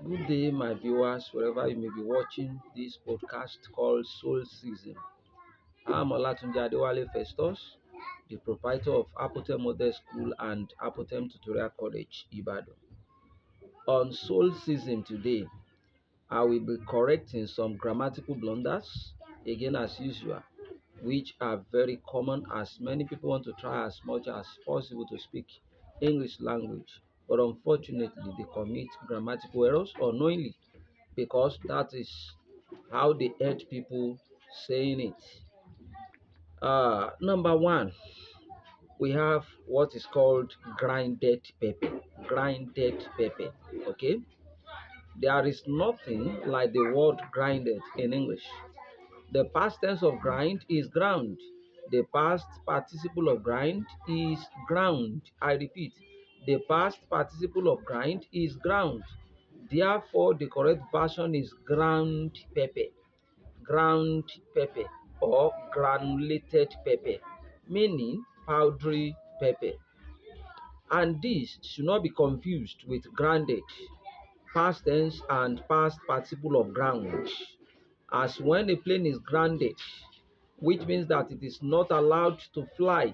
Good day, my viewers, wherever you may be watching this podcast called Solecism. I'm Olatunji Adewale Festus, the proprietor of Apotem Model School and Apotem Tutorial College, Ibadan. On Solecism today, I will be correcting some grammatical blunders, again as usual, which are very common as many people want to try as much as possible to speak English language, but unfortunately they commit grammatical errors unknowingly because that is how they hurt people saying it. Number one, we have what is called grinded pepper. Grinded pepper. Okay, there is nothing like the word grinded in English. The past tense of grind is ground. The past participle of grind is ground. I repeat, the past participle of grind is ground. Therefore, the correct version is ground pepper. Ground pepper or granulated pepper, meaning powdery pepper. And this should not be confused with grounded, past tense and past participle of ground. As when a plane is grounded, which means that it is not allowed to fly.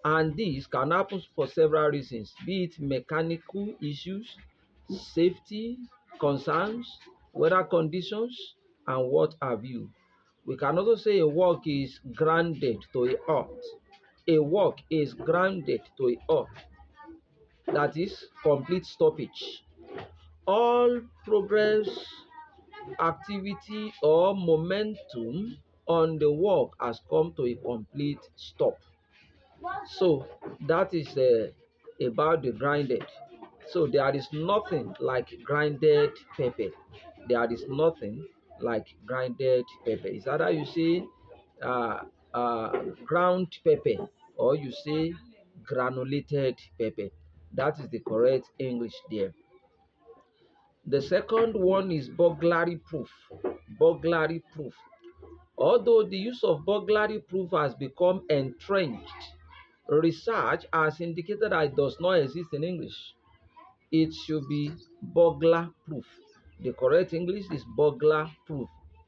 And this can happen for several reasons, be it mechanical issues, safety concerns, weather conditions, and what have you. We can also say a work is grounded to a halt. A work is grounded to a halt. That is complete stoppage. All progress, activity, or momentum on the work has come to a complete stop. So that is about the grinded. So there is nothing like grinded pepper. There is nothing like grinded pepper. It's either you say uh, uh, ground pepper or you say granulated pepper. That is the correct English there. The second one is burglary proof. Burglary proof. Although the use of burglary proof has become entrenched, research has indicated that it does not exist in English. It should be burglar proof. The correct English is burglar proof.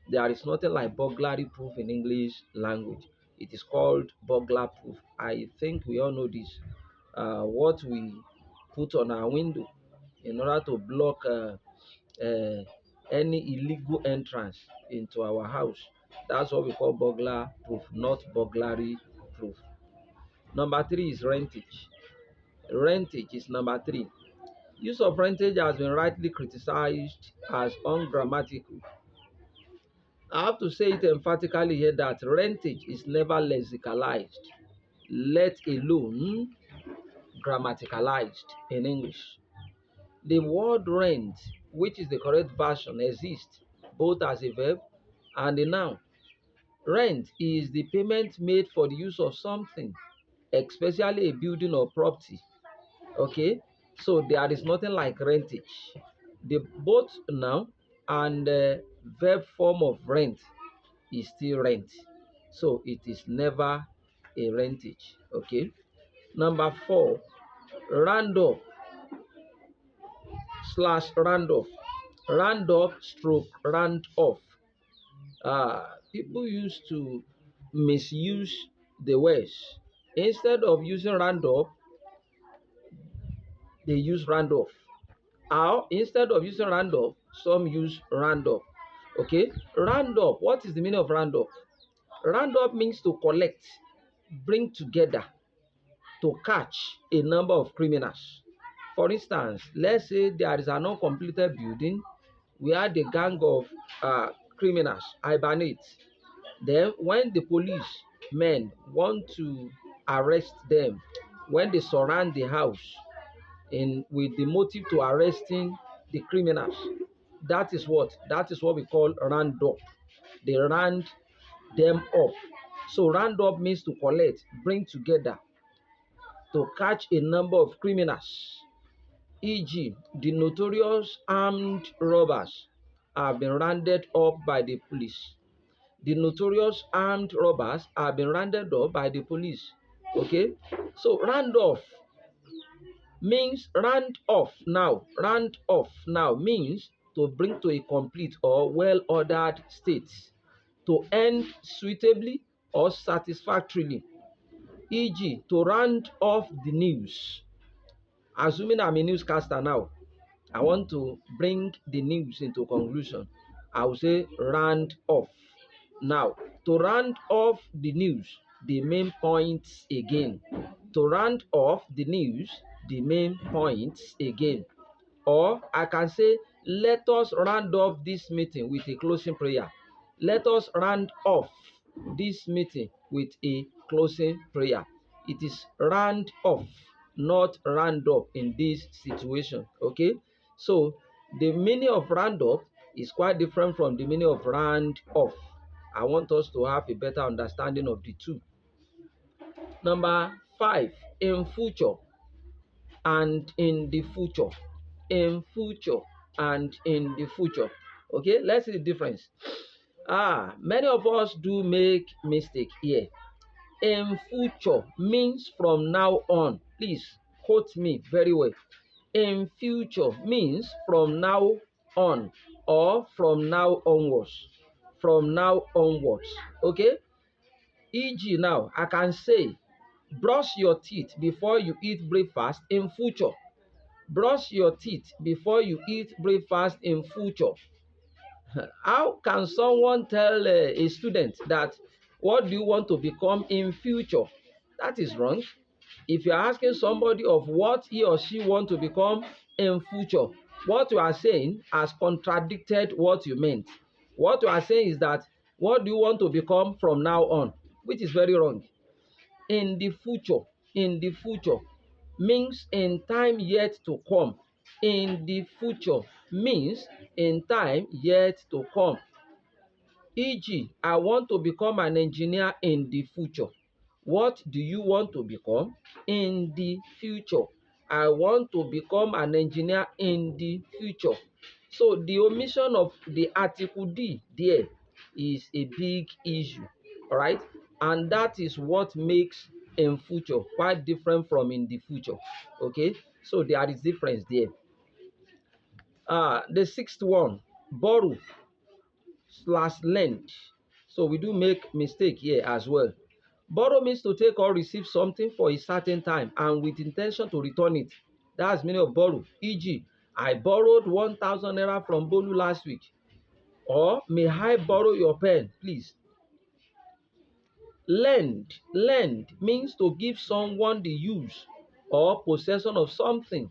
There is nothing like burglary proof in English language. It is called burglar proof. I think we all know this. What we put on our window in order to block uh, any illegal entrance into our house. That's what we call burglar proof, not burglary proof. Number three is rentage. Rentage is number three. Use of rentage has been rightly criticized as ungrammatical. I have to say it emphatically here that rentage is never lexicalized, let alone grammaticalized in English. The word rent, which is the correct version, exists both as a verb and a noun. Rent is the payment made for the use of something, especially a building or property. Okay, so there is nothing like rentage. The both noun and verb form of rent is still rent, so it is never a rentage. Okay, number four, round up slash round off. Round up stroke round off. People used to misuse the words. Instead of using round up, they use round off. Or instead of using round off, some use round up. Okay, round up. What is the meaning of round up? Round up means to collect, bring together, to catch a number of criminals. For instance, let's say there is an uncompleted building where the gang of criminals hibernate. Then, when the police men want to arrest them, when they surround the house in with the motive to arresting the criminals, that is what we call round up. They round them up. So round up means to collect, bring together, to catch a number of criminals. E.g., the notorious armed robbers have been rounded up by the police. The notorious armed robbers have been rounded up by the police. Okay, so round off means round off now. Round off now means to bring to a complete or well-ordered state, to end suitably or satisfactorily, e.g., to round off the news. Assuming I'm a newscaster now, I want to bring the news into conclusion. I will say round off. Now, to round off the news, the main points again. To round off the news, the main points again. Or I can say, let us round off this meeting with a closing prayer. Let us round off this meeting with a closing prayer. It is round off, not round up in this situation. Okay, so the meaning of round up is quite different from the meaning of round off. I want us to have a better understanding of the two. Number 5, in future and in the future. In future and in the future. Okay, let's see the difference. Many of us do make mistake here. In future means from now on. Please quote me very well. In future means from now on or from now onwards. From now onwards. Okay? E.g. now, I can say, brush your teeth before you eat breakfast in future. Brush your teeth before you eat breakfast in future. How can someone tell a student that what do you want to become in future? That is wrong. If you are asking somebody of what he or she want to become in future, what you are saying has contradicted what you meant. What you are saying is that what do you want to become from now on, which is very wrong. In the future means in time yet to come. In the future means in time yet to come. E.g., I want to become an engineer in the future. What do you want to become in the future? I want to become an engineer in the future. So the omission of the article D there is a big issue, all right? And that is what makes in future quite different from in the future, okay? So there is difference there. The sixth one, borrow slash lend. So we do make mistake here as well. Borrow means to take or receive something for a certain time and with intention to return it. That's meaning of borrow. E.g., I borrowed 1,000 naira from Bolu last week. Or, may I borrow your pen, please? Lend means to give someone the use or possession of something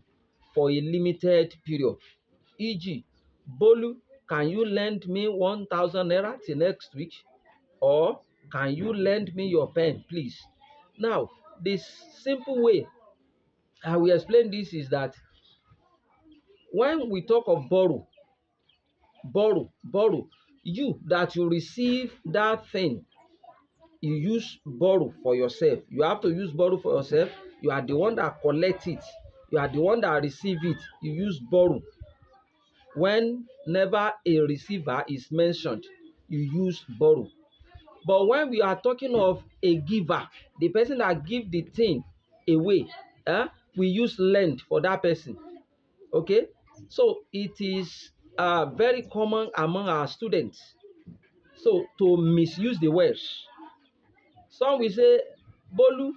for a limited period. E.g., Bolu, can you lend me 1,000 naira till next week? Or, can you lend me your pen, please? Now, the simple way I will explain this is that when we talk of borrow, you that you receive that thing, you use borrow for yourself. You have to use borrow for yourself. You are the one that collect it. You are the one that receive it. You use borrow. Whenever a receiver is mentioned, you use borrow. But when we are talking of a giver, the person that give the thing away, we use lend for that person. Okay, so it is very common among our students so to misuse the words. Some will say, Bolu,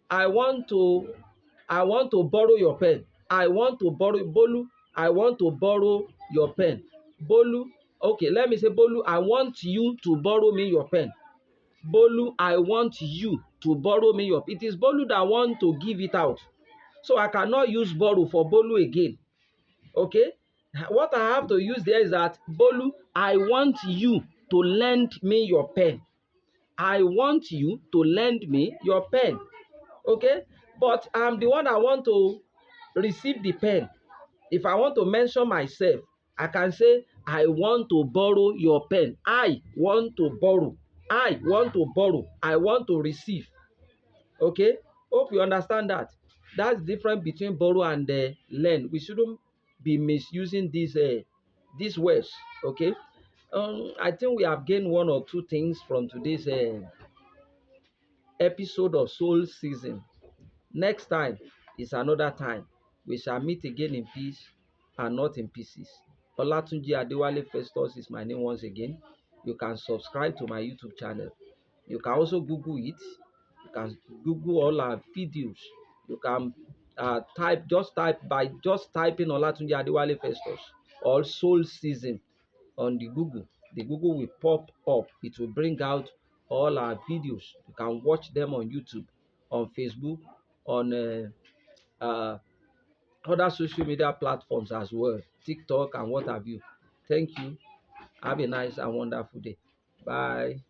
I want to borrow your pen. I want to borrow Bolu. I want to borrow your pen. Bolu, okay, let me say, Bolu, I want you to borrow me your pen. Bolu, I want you to borrow me your. It is Bolu that want to give it out. So I cannot use borrow for Bolu again. Okay? What I have to use there is that, Bolu, I want you to lend me your pen. I want you to lend me your pen. Okay? But I'm the one that want to receive the pen. If I want to mention myself, I can say, I want to borrow your pen. I want to borrow. I want to borrow. I want to receive. Okay? Hope you understand that. That's different between borrow and lend. We shouldn't be misusing these words. Okay? I think we have gained one or two things from today's episode of Solecism. Next time is another time. We shall meet again in peace and not in pieces. Olatunji Adewale Festus is my name once again. You can subscribe to my YouTube channel. You can also Google it. You can Google all our videos. You can just typing Olatunji Adewale Festus or Solecism on the Google. The Google will pop up. It will bring out all our videos. You can watch them on YouTube, on Facebook, on other social media platforms as well, TikTok and what have you. Thank you. Have a nice and wonderful day. Bye.